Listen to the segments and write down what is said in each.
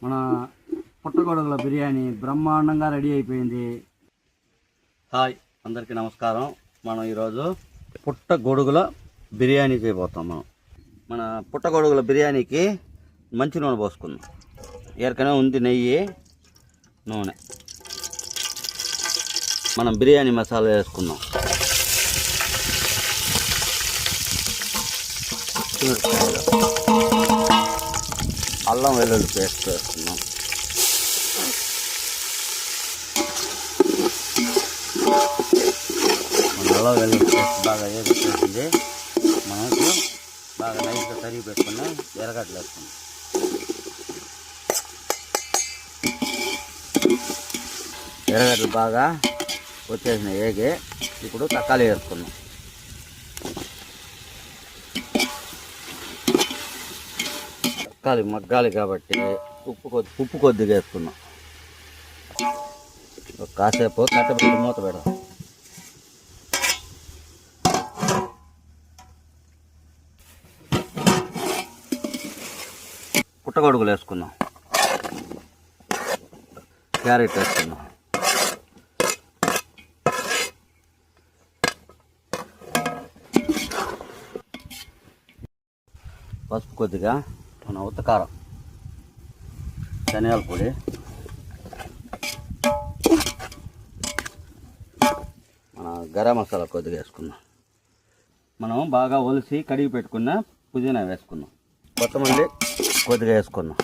మన పుట్టగొడుగుల బిర్యానీ బ్రహ్మాండంగా రెడీ అయిపోయింది. హాయ్, అందరికీ నమస్కారం. మనం ఈరోజు పుట్టగొడుగుల బిర్యానీ చేయబోతాం. మన పుట్టగొడుగుల బిర్యానీకి మంచి నూనె పోసుకుందాం. ఎరకనే ఉంది నెయ్యి, నూనె. మనం బిర్యానీ మసాలా వేసుకుందాం. అల్లం వెల్లుల్లి పేస్ట్ వేస్తున్నాం. అల్లం వెల్లుల్లి పేస్ట్ బాగా వేసేసింది. మనకు బాగా నైస్గా తరిగి పెట్టుకుని ఎర్రగడ్డలు వేసుకున్నాం. ఎర్రగడ్డలు బాగా వచ్చేసిన ఏగే ఇప్పుడు తక్కాలి వేసుకున్నాం. తక్కాలి మగ్గాలి కాబట్టి ఉప్పు కొద్దిగా వేసుకున్నాం. కాసేపు కట్టబెట్టి మూత పెడదాం. పుట్టగొడుగులు వేసుకున్నాం. క్యారెట్ వేసుకున్నాం. పసుపు కొద్దిగా, మన ఉత్తకారం, ధనియాల పొడి, మన గరం మసాలా కొద్దిగా వేసుకున్నాం. మనం బాగా ఒలిసి కడిగి పెట్టుకున్న పుదీనా వేసుకున్నాం. కొత్తమల్లి కొద్దిగా వేసుకున్నాం.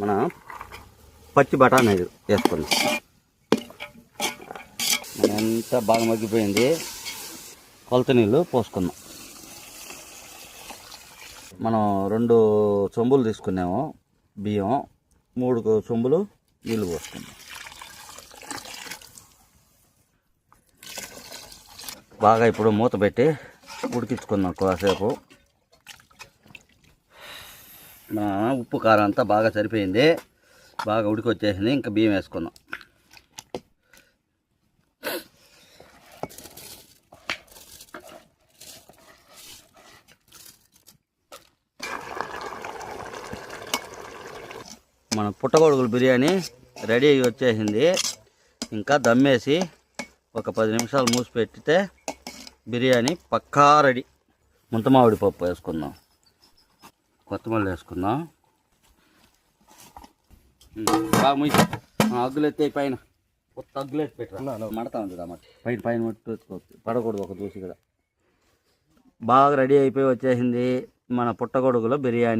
మన పచ్చి బఠానీ వేసుకున్నాం. అంతా బాగా మగ్గిపోయింది. కొలత నీళ్ళు పోసుకున్నాం. మనం 2 చెంబులు తీసుకున్నాము బియ్యం, 3 చెంబులు నీళ్ళు పోసుకున్నాం. బాగా ఇప్పుడు మూత పెట్టి ఉడికించుకుందాం కాసేపు. ఉప్పు కారం అంతా బాగా సరిపోయింది. బాగా ఉడికొచ్చేసింది. ఇంకా బియ్యం వేసుకుందాం. మన పుట్టగొడుగుల బిర్యానీ రెడీ అయ్యి వచ్చేసింది. ఇంకా దమ్మేసి ఒక 10 నిమిషాలు మూసి పెట్టితే బిర్యానీ పక్కా రెడీ. ముంతమామిడి పప్పు వేసుకుందాం. కొత్తమల్లి వేసుకుందాం. బాగా మూసి అగ్గులెత్తే పైన కొత్త అగ్గులెత్తి పెట్టరా, మడతా ఉంటుంది అన్నమాట. పైన మట్టు వేసుకోవచ్చు, పడకూడదు ఒక దూసి కూడా. బాగా రెడీ అయిపోయి వచ్చేసింది మన పుట్టగొడుగుల బిర్యానీ.